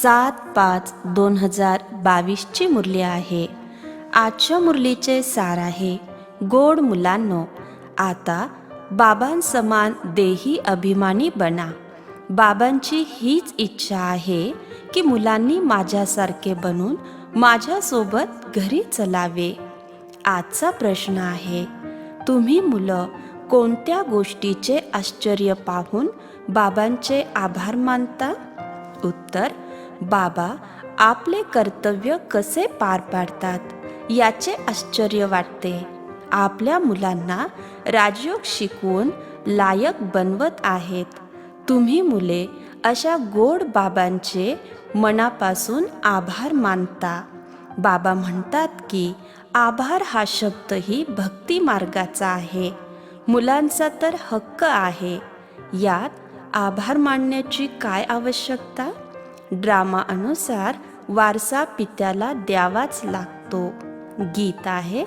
7/5/2022 मुरली आहे. आजच्या मुरलीचे सार आहे, गोड मुलांनो, आता बाबांसमान देही अभिमानी बना. बाबांची हीच इच्छा आहे की मुलांनी माझ्यासारखे बनून माझ्यासोबत घरी चलावे. आजचा प्रश्न आहे, तुम्ही मुलं कोणत्या गोष्टीचे आश्चर्य पाहून बाबांचे आभार मानता? उत्तर, बाबा आपले कर्तव्य कसे पार पाडतात याचे आश्चर्य वाटते. आपल्या मुलांना राजयोग शिकवून लायक बनवत आहेत. तुम्ही मुले अशा गोड बाबांचे मनापासून आभार मानता. बाबा म्हणतात की आभार हा शब्दही भक्ती मार्गाचा आहे. मुलांचा तर हक्क आहे. यात आभार मानण्याची काय आवश्यकता? ड्रामा अनुसार वारसा पित्याला द्यावाच लागतो. गीत आहे,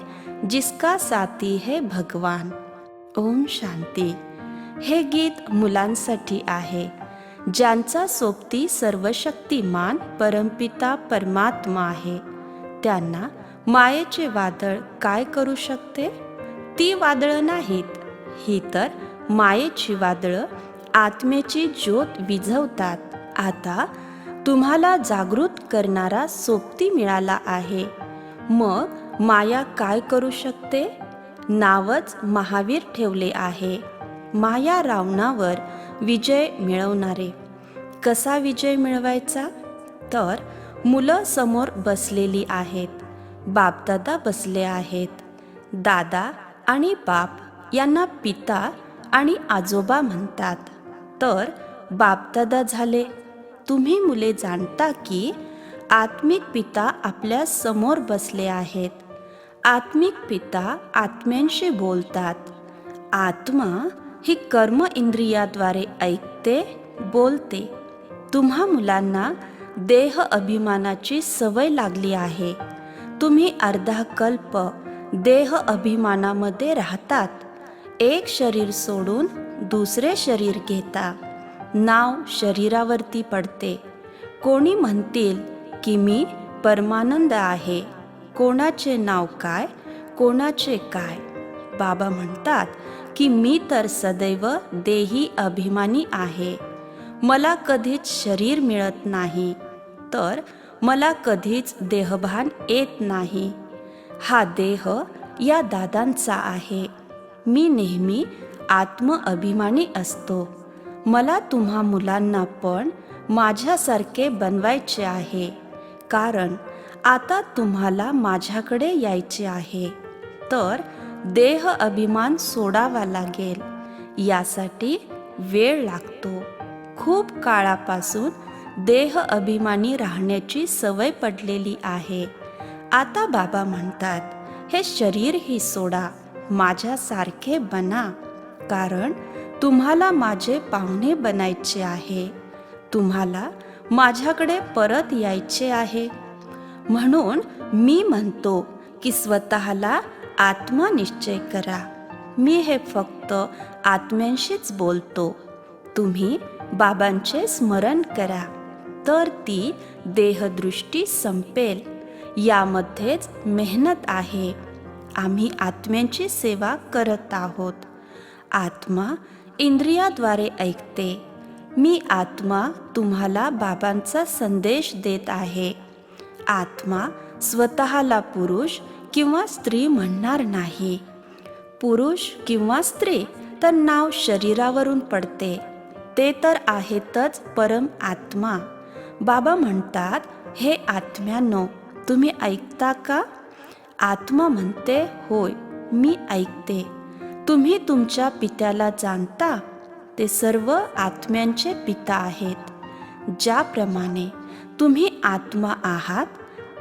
जिसका साथी है भगवान. ओम शांती. हे गीत मुलांसाठी आहे, ज्यांचा सोबती सर्वशक्तिमान परमपिता परमात्मा आहे. त्यांना मायेचे वादळ काय करू शकते? ती वादळं नाहीत, ही तर मायेची वादळं आत्मेची ज्योत विझवतात. आता तुम्हाला जागृत करणारा सोबती मिळाला आहे. मग माया काय करू शकते? नावच महावीर ठेवले आहे. माया रावणावर विजय मिळवणारे. कसा विजय मिळवायचा? तर मुलं समोर बसलेली आहेत. बापदादा बसले आहेत. दादा आणि बाप यांना पिता आणि आजोबा म्हणतात. तर बापदादा झाले. तुम्ही मुले जाणता की आत्मिक पिता आपल्या समोर बसले आहेत. आत्मिक पिता आत्म्यांशी बोलतात. आत्मा ही कर्म इंद्रियाद्वारे ऐकते, बोलते. तुम्हा मुलांना देह अभिमानाची सवय लागली आहे. तुम्ही अर्धा कल्प देह अभिमानामध्ये राहतात. एक शरीर सोडून दुसरे शरीर घेता. नाव शरीरावरती पडते. कोणी म्हणतील की मी परमानंद आहे. कोणाचे नाव काय, कोणाचे काय? बाबा म्हणतात की मी तर सदैव देही अभिमानी आहे. मला कधीच शरीर मिळत नाही, तर मला कधीच देहभान येत नाही. हा देह या दादांचा आहे. मी नेहमी आत्म अभिमानी असतो. मला तुम्हा मुलांना पण माझ्यासारखे बनवायचे आहे, कारण आता तुम्हाला माझ्याकडे यायचे आहे. तर देह अभिमान सोडावा लागेल. यासाठी वेळ लागतो. खूप काळापासून देह अभिमानी राहण्याची सवय पडलेली आहे. आता बाबा म्हणतात, हे शरीरही सोडा, माझ्यासारखे बना, कारण तुम्हाला माझे पाहुणे बनायचे आहे. तुम्हाला माझ्याकडे परत यायचे आहे. म्हणून मी म्हणतो की स्वतःला आत्मा निश्चय करा. मी हे फक्त आत्म्यांशीच बोलतो. तुम्ही बाबांचे स्मरण करा, तर ती देहदृष्टी संपेल. यामध्येच मेहनत आहे. आम्ही आत्म्यांची सेवा करत आहोत. आत्मा इंद्रियाद्वारे ऐकते. मी आत्मा तुम्हाला बाबांचा संदेश देत आहे. आत्मा स्वतःला पुरुष किंवा स्त्री म्हणणार नाही. पुरुष किंवा स्त्री तर नाव शरीरावरून पडते. ते तर आहेतच परम आत्मा. बाबा म्हणतात, हे आत्म्यांनो, तुम्ही ऐकता का? आत्मा म्हणते, होय, मी ऐकते. तुम्ही तुमच्या पित्याला जाणता? ते सर्व आत्म्यांचे पिता आहेत. ज्याप्रमाणे तुम्ही आत्मा आहात,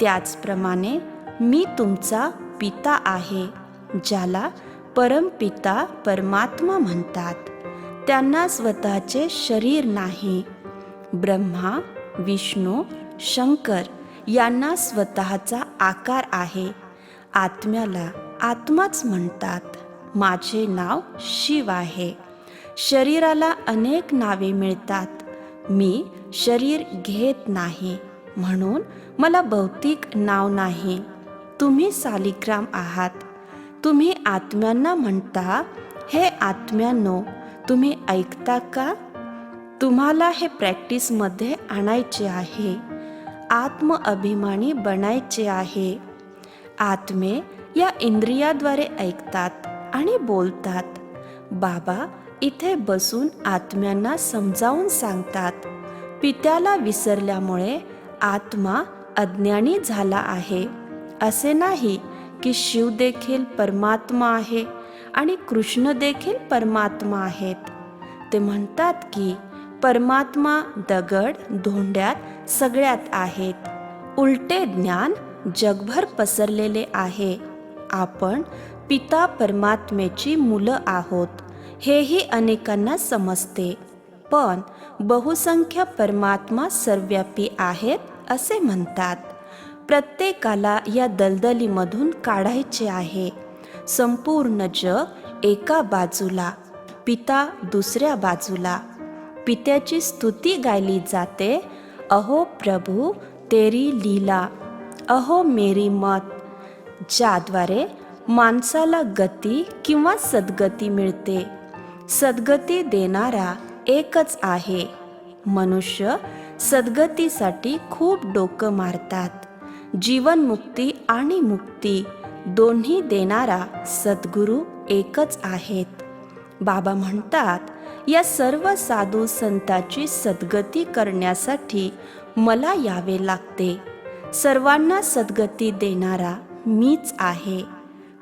त्याचप्रमाणे मी तुमचा पिता आहे, ज्याला परमपिता परमात्मा म्हणतात. त्यांना स्वतःचे शरीर नाही. ब्रह्मा, विष्णू, शंकर यांना स्वतःचा आकार आहे. आत्म्याला आत्माच म्हणतात. माझे नाव शिव आहे. शरीराला अनेक नावे मिळतात, मी शरीर घेत नाही, म्हणून मला भौतिक नाव नाही. तुम्ही सालिग्राम आहात. तुम्ही आत्म्यांना म्हणता, हे आत्म्यांनो, तुम्ही ऐकता का? तुम्हाला हे प्रॅक्टिसमध्ये आणायचे आहे. आत्मअभिमानी बनायचे आहे. आत्मे या इंद्रियाद्वारे ऐकतात आणि बोलतात. बाबा इथे बसून आत्म्यांना समजावून सांगतात. पित्याला विसरल्यामुळे आत्मा अज्ञानी झाला आहे. असे नाही की शिव देखील परमात्मा आहे आणि कृष्ण देखील परमात्मा आहेत. ते म्हणतात की परमात्मा दगड धोंड्यात सगळ्यात आहेत. उलटे ज्ञान जगभर पसरलेले आहे. आपण पिता परमात्मेची मुलं आहोत हेही अनेकांना समजते, पण बहुसंख्य परमात्मा सर्वव्यापी आहेत असे म्हणतात. प्रत्येकाला या दलदलीमधून काढायचे आहे. संपूर्ण जग एका बाजूला, पिता दुसऱ्या बाजूला. पित्याची स्तुती गायली जाते, अहो प्रभू तेरी लीला, अहो मेरी मत, ज्याद्वारे माणसाला गती किंवा सद्गती मिळते. सद्गती देणारा एकच आहे. मनुष्य सद्गतीसाठी खूप डोकं मारतात. जीवनमुक्ती आणि मुक्ती दोन्ही देणारा सद्गुरू एकच आहेत. बाबा म्हणतात, या सर्व साधू संतांची सद्गती करण्यासाठी मला यावे लागते. सर्वांना सद्गती देणारा मीच आहे.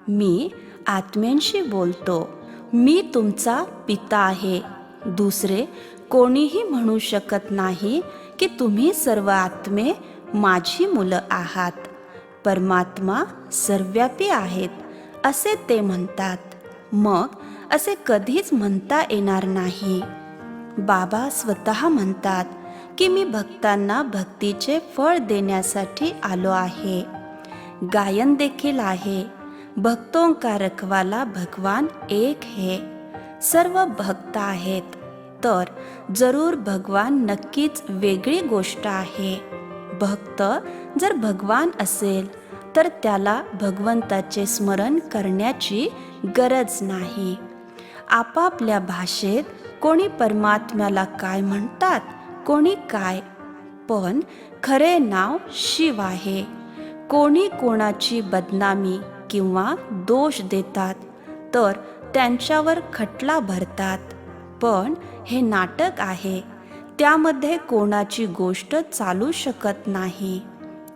मी आत्म्यांशी बोलतो. मी तुमचा पिता आहे. दुसरे कोणीही म्हणू शकत नाही की तुम्ही सर्व आत्मे माझी मुलं आहात. परमात्मा सर्वव्यापी आहेत असे ते म्हणतात. मग असे कधीच म्हणता येणार नाही. बाबा स्वतः म्हणतात की मी भक्तांना भक्तीचे फळ देण्यासाठी आलो आहे. गायन देखील आहे, भक्तों का रखवाला भगवान एक है. सर्व भक्त आहेत, तर जरूर भगवान नक्कीच वेगळी गोष्ट आहे. भक्त जर भगवान असेल तर त्याला भगवंताचे स्मरण करण्याची गरज नाही. आपापल्या भाषेत कोणी परमात्म्याला काय म्हणतात, कोणी काय, पण खरे नाव शिव आहे. कोणी कोणाची बदनामी किंवा दोष देतात तर त्यांच्यावर खटला भरतात, पण हे नाटक आहे. त्यामध्ये कोणाची गोष्ट चालू शकत नाही.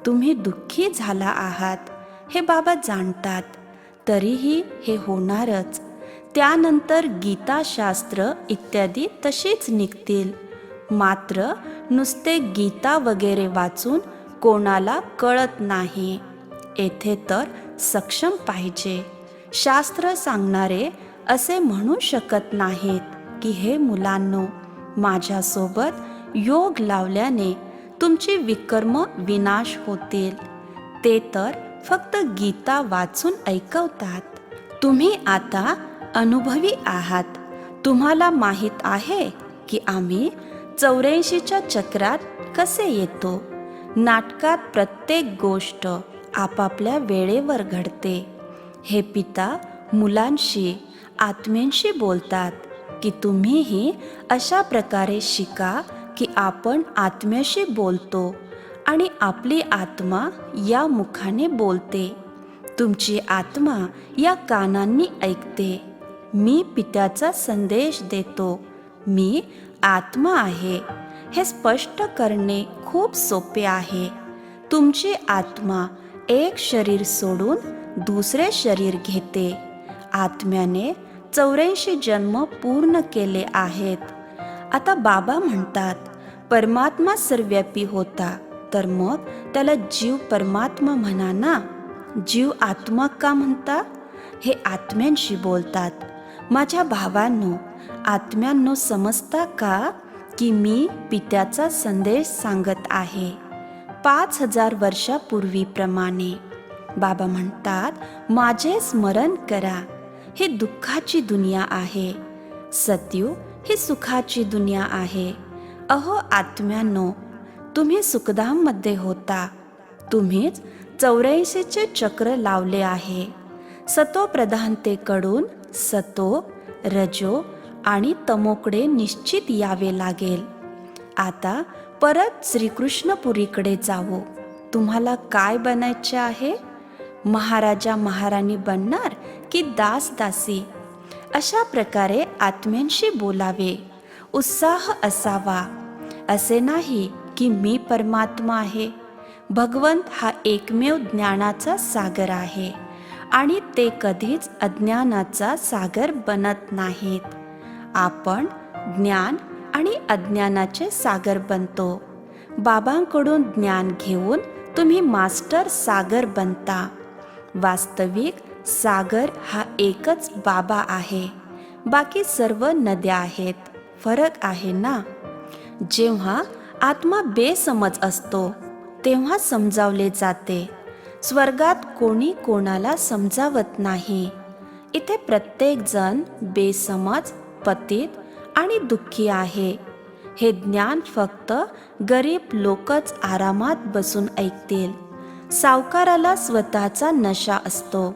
तुम्ही दुःखी झाला आहात हे बाबा जाणतात, तरीही हे होणारच. त्यानंतर गीताशास्त्र इत्यादी तशीच निघतील. मात्र नुसते गीता वगैरे वाचून कोणाला कळत नाही. येथे तर सक्षम पाहिजे. शास्त्र सांगणारे असे म्हणू शकत नाहीत की हे मुलांनो, माझ्यासोबत योग लावल्याने तुमची विकर्म विनाश होतील. ते तर फक्त गीता वाचून ऐकवतात. तुम्ही आता अनुभवी आहात. तुम्हाला माहीत आहे की आम्ही 84च्या चक्रात कसे येतो. नाटकात प्रत्येक गोष्ट आपापल्या वेळेवर घडते. हे पिता मुलांशी, आत्म्यांशी बोलतात की तुम्हीही अशा प्रकारे शिका की आपण आत्म्याशी बोलतो आणि आपली आत्मा या मुखाने बोलते. तुमची आत्मा या कानांनी ऐकते. मी पित्याचा संदेश देतो. मी आत्मा आहे. हे स्पष्ट करणे खूप सोपे आहे. तुमची आत्मा एक शरीर सोडून दुसरे शरीर घेते. आत्म्याने 84 जन्म पूर्ण केले आहेत. आता बाबा म्हणतात, परमात्मा सर्वव्यापी होता, तर मग त्याला जीव परमात्मा म्हणा ना. जीव आत्मा का म्हणता? हे आत्म्यांशी बोलतात. माझ्या भावांनो, आत्म्यांनो, समजता का की मी पित्याचा संदेश सांगत आहे 5000 वर्षापूर्वीप्रमाणे. बाबा म्हणतात, माझे स्मरण करा. ही दुःखाची दुनिया आहे. सतयुग ही सुखाची दुनिया आहे. अहो आत्म्यांनो, तुम्ही सुखधाममध्ये होता. तुम्हीच 84चे चक्र लावले आहे. सतो प्रधानतेकडून सतो, रजो आणि तमोकडे निश्चित यावे लागेल. आता परत श्रीकृष्णपुरीकडे जाऊ. तुम्हाला काय बनायचे आहे? महाराजा महाराणी बनणार की दास दासी? अशा प्रकारे आत्म्यांशी बोलावे, उत्साह असावा. असे नाही की मी परमात्मा आहे. भगवंत हा एकमेव ज्ञानाचा सागर आहे आणि ते कधीच अज्ञानाचा सागर बनत नाहीत. आपण ज्ञान आणि अज्ञानाचे सागर बनतो. बाबांकडून ज्ञान घेऊन तुम्ही मास्टर सागर बनता. वास्तविक सागर हा एकच बाबा आहे. बाकी सर्व नद्या आहेत. फरक आहे ना. जेव्हा आत्मा बेसमज असतो तेव्हा समजावले जाते. स्वर्गात कोणी कोणाला समजावत नाही. इथे प्रत्येक जण बेसमज, पतित आणि दुःखी आहे. हे ज्ञान फक्त गरीब लोकच आरामात बसून ऐकतील. सावकाराला स्वतःचा नशा असतो.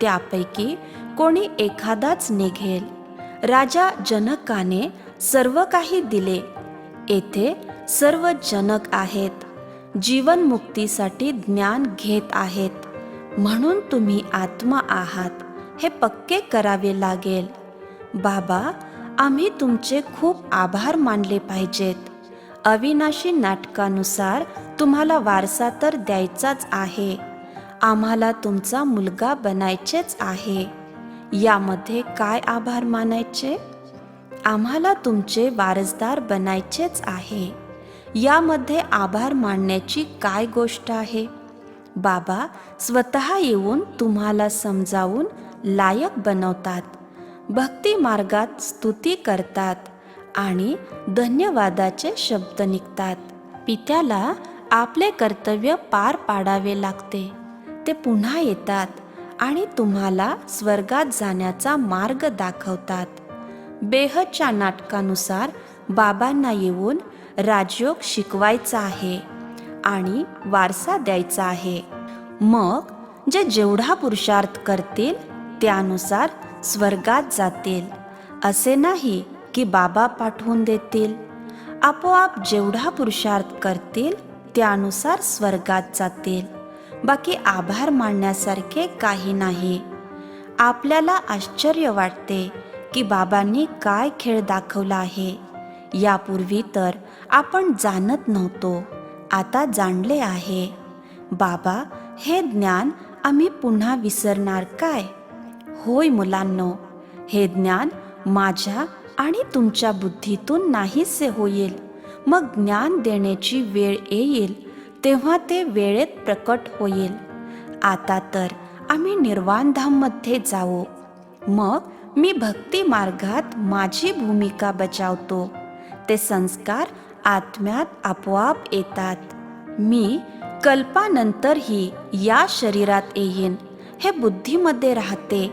त्यापैकी कोणी एखादाच निघेल. राजा जनकाने सर्व काही दिले. येथे सर्व जनक आहेत. जीवनमुक्तीसाठी ज्ञान घेत आहेत. म्हणून तुम्ही आत्मा आहात हे पक्के करावे लागेल. बाबा, आम्ही तुमचे खूप आभार मानले पाहिजेत. अविनाशी नाटकानुसार तुम्हाला वारसा तर द्यायचाच आहे. आम्हाला तुमचा मुलगा बनायचेच आहे. यामध्ये काय आभार मानायचे? आम्हाला तुमचे वारसदार बनायचेच आहे. यामध्ये आभार मानण्याची काय गोष्ट आहे? बाबा स्वतः येऊन तुम्हाला समजावून लायक बनवतात. भक्ती मार्गात स्तुती करतात आणि धन्यवादाचे शब्द निघतात. पित्याला आपले कर्तव्य पार पाडावे लागते. ते पुन्हा येतात आणि तुम्हाला स्वर्गात जाण्याचा मार्ग दाखवतात. बेहदच्या नाटकानुसार बाबांना येऊन राजयोग शिकवायचा आहे आणि वारसा द्यायचा आहे. मग जे जेवढा पुरुषार्थ करतील त्यानुसार स्वर्गात जातील. असे नाही की बाबा पाठवून देतील. आपोआप जेवढा पुरुषार्थ करतील त्यानुसार स्वर्गात जातील. बाकी आभार मानण्यासारखे काही नाही. आपल्याला आश्चर्य वाटते की बाबांनी काय खेळ दाखवला आहे. यापूर्वी तर आपण जाणत नव्हतो, आता जाणले आहे. बाबा, हे ज्ञान आम्ही पुन्हा विसरणार काय? होय मुलांनो, हे ज्ञान माझ्या आणि तुमच्या बुद्धीतून नाहीसे होईल. मग ज्ञान देण्याची वेळ येईल तेव्हा ते वेळेत प्रकट होईल. आता तर आम्ही निर्वाणधाममध्ये जाऊ. मग मी भक्ती मार्गात माझी भूमिका बजावतो. ते संस्कार आत्म्यात आपोआप येतात. मी कल्पानंतरही या शरीरात येईन हे बुद्धीमध्ये राहते.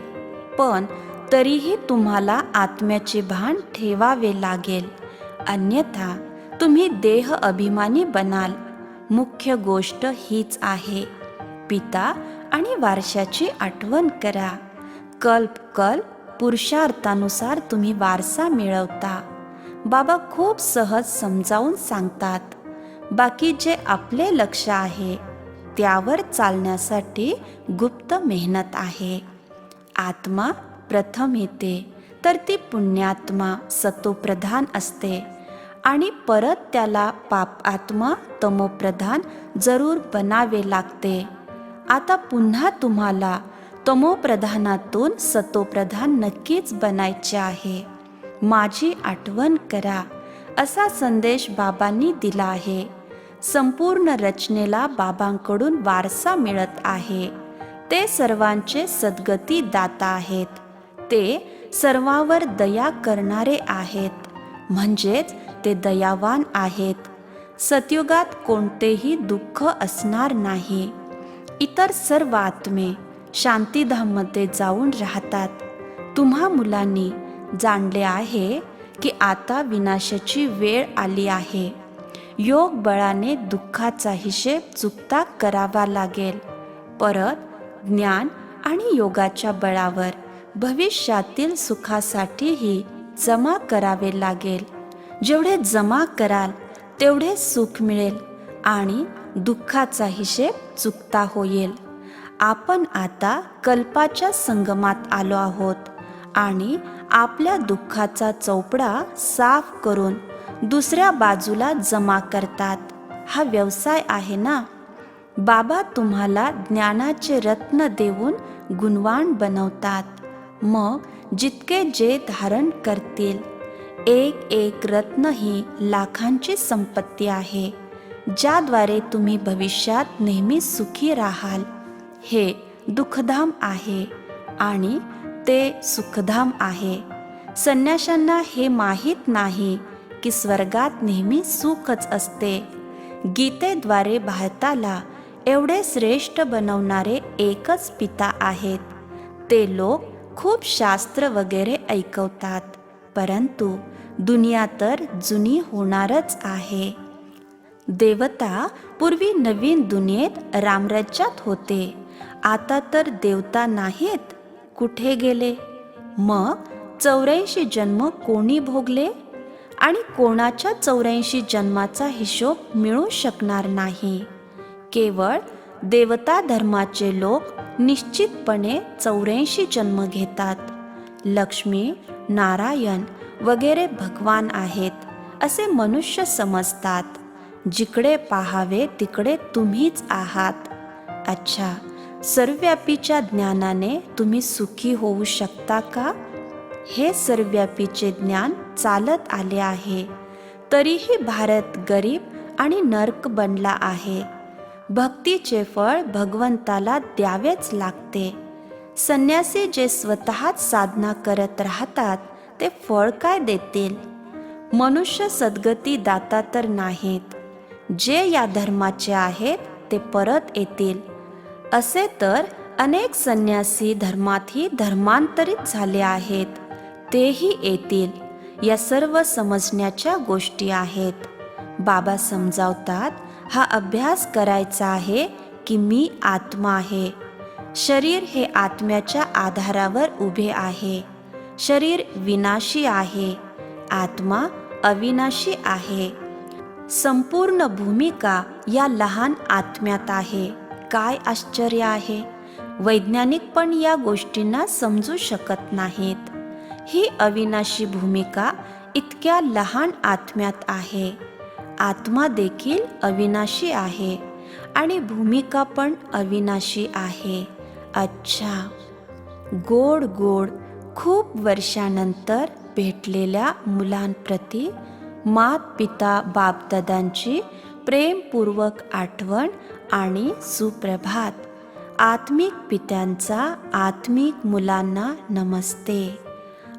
पण तरीही तुम्हाला आत्म्याचे भान ठेवावे लागेल. अन्यथा तुम्ही देह अभिमानी बनाल. मुख्य गोष्ट हीच आहे. पिता आणि वारशाची आठवण करा. कल्प कल्प पुरुषार्थानुसार तुम्ही वारसा मिळवता. बाबा खूप सहज समजावून सांगतात. बाकी जे आपले लक्ष आहे त्यावर चालण्यासाठी गुप्त मेहनत आहे. आत्मा प्रथम येते तर ती पुण्यात्मा सतोप्रधान असते आणि परत त्याला पाप आत्मा तमोप्रधान जरूर बनावे लागते. आता पुन्हा तुम्हाला तमोप्रधानातून सतोप्रधान नक्कीच बनायचे आहे. माझी आठवण करा असा संदेश बाबांनी दिला आहे. संपूर्ण रचनेला बाबांकडून वारसा मिळत आहे. ते सर्वांचे सद्गती दाता आहेत. ते सर्वांवर दया करणारे आहेत. म्हणजेच ते दयावान आहेत. सतयुगात कोणतेही दुःख असणार नाही. इतर सर्व आत्मे शांतीधाममध्ये जाऊन राहतात. तुम्हा मुलांनी जाणले आहे की आता विनाशाची वेळ आली आहे. योग बळाने दुःखाचा हिशेब चुकता करावा लागेल. परत ज्ञान आणि योगाच्या बळावर भविष्यातील सुखासाठीही जमा करावे लागेल. जेवढे जमा कराल तेवढे सुख मिळेल आणि दुःखाचा हिशेब चुकता होईल. आपण आता कल्पाच्या संगमात आलो आहोत आणि आपल्या दुःखाचा चौपडा साफ करून दुसऱ्या बाजूला जमा करतात. हा व्यवसाय आहे ना. बाबा तुम्हाला ज्ञानाचे रत्न देऊन गुणवान बनवतात. मग जितके जे धारण करतील, एक एक रत्न ही लाखांची संपत्ती आहे, ज्याद्वारे तुम्ही भविष्यात नेहमी सुखी राहाल. हे दुःखधाम आहे आणि ते सुखधाम आहे. संन्याशांना हे माहीत नाही की स्वर्गात नेहमी सुखच असते. गीतेद्वारे भारताला एवढे श्रेष्ठ बनवणारे एकच पिता आहेत. ते लोक खूप शास्त्र वगैरे ऐकवतात, परंतु दुनिया तर जुनी होणारच आहे. देवता पूर्वी नवीन दुनियेत रामराज्यात होते. आता तर देवता नाहीत. कुठे गेले? मग 84 जन्म कोणी भोगले? आणि कोणाच्या 84 जन्माचा हिशोब मिळू शकणार नाही. केवळ देवता धर्माचे लोक निश्चितपणे 84 जन्म घेतात. लक्ष्मी, नारायण वगैरे भगवान आहेत असे मनुष्य समजतात. जिकडे पाहावे तिकडे तुम्हीच आहात. अच्छा, सर्वव्यापीच्या ज्ञानाने तुम्ही सुखी होऊ शकता का? हे सर्वव्यापीचे ज्ञान चालत आले आहे, तरीही भारत गरीब आणि नरक बनला आहे. भक्तीचे फळ भगवंताला द्यावेच लागते. संन्यासी जे स्वतःच साधना करत राहतात ते फळ काय देतील? मनुष्य सद्गती दाता तर नाहीत. जे या धर्माचे आहेत ते परत येतील. असे तर अनेक संन्यासी धर्मातही धर्मांतरित झाले आहेत, तेही येतील. या सर्व समजण्याच्या गोष्टी आहेत. बाबा समजावतात, हा अभ्यास करायचा आहे की मी आत्मा आहे. शरीर हे आत्म्याच्या आधारावर उभे आहे. शरीर विनाशी आहे, आत्मा अविनाशी आहे. संपूर्ण भूमिका या लहान आत्म्यात आहे. काय आश्चर्य आहे! वैज्ञानिक पण या गोष्टींना समजू शकत नाहीत. ही अविनाशी भूमिका इतक्या लहान आत्म्यात आहे. आत्मा देखील अविनाशी आहे आणि भूमिका पण अविनाशी आहे. अच्छा, गोड गोड खूप वर्षानंतर भेटलेल्या मुलांप्रती मात पिता बापदादांची प्रेमपूर्वक आठवण आणि सुप्रभात. आत्मिक पित्यांचा आत्मिक मुलांना नमस्ते.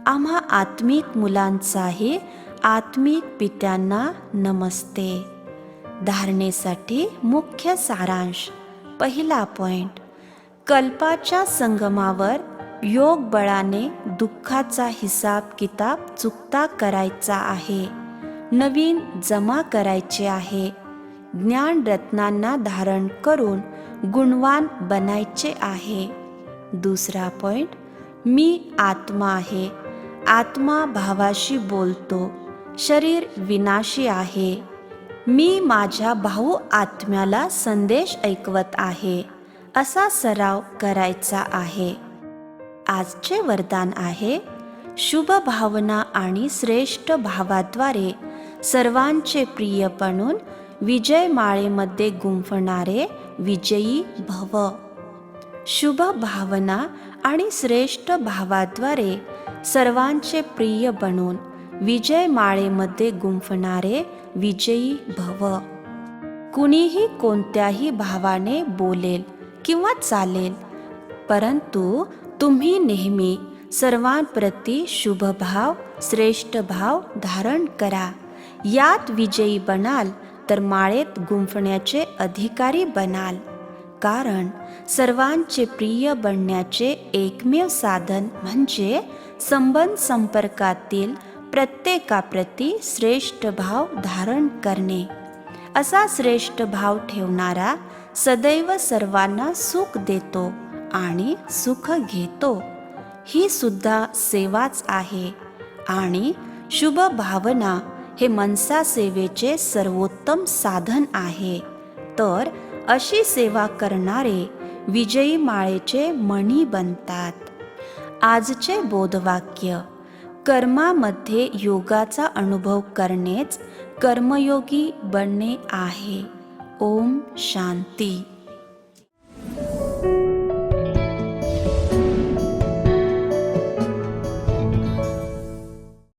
आम्हा आत्मिक मुलांचाही आत्मिक पित्यांना नमस्ते. धारणेसाठी मुख्य सारांश. पहिला पॉइंट, कल्पाच्या संगमावर योग बळाने दुःखाचा हिसाब किताब चुकता करायचा आहे. नवीन जमा करायचे आहे. ज्ञान रत्नांना धारण करून गुणवान बनायचे आहे. दुसरा पॉइंट, मी आत्मा आहे. आत्मा भावाशी बोलतो. शरीर विनाशी आहे. मी माझ्या भाऊ आत्म्याला संदेश ऐकवत आहे असा सराव करायचा आहे. आजचे वरदान आहे, शुभ भावना आणि श्रेष्ठ भावाद्वारे सर्वांचे प्रिय बनून विजय माळेमध्ये गुंफणारे विजयी भव. शुभ भावना आणि श्रेष्ठ भावाद्वारे सर्वांचे प्रिय बनून विजय माळेमध्ये गुंफणारे विजयी भव. कुणीही कोणत्याही भावाने बोलेल किंवा चालेल, परंतु तुम्ही नेहमी सर्वांप्रती शुभ भाव, श्रेष्ठ भाव धारण करा. यात विजयी बनाल तर माळेत गुंफण्याचे अधिकारी बनाल. कारण सर्वांचे प्रिय बनण्याचे एकमेव साधन म्हणजे संबंध संपर्कातील प्रत्येकाप्रती श्रेष्ठ भाव धारण करणे. असा श्रेष्ठ भाव ठेवणारा सदैव सर्वांना सुख देतो आणि सुख घेतो. ही सुद्धा सेवाच आहे आणि शुभ भावना हे मनसा सेवेचे सर्वोत्तम साधन आहे. तर अशी सेवा करणारे विजयी माळेचे मणी बनतात. आजचे बोधवाक्य: कर्मामध्ये योगाचा अनुभव करणेच कर्मयोगी बनणे आहे. ओम शांती.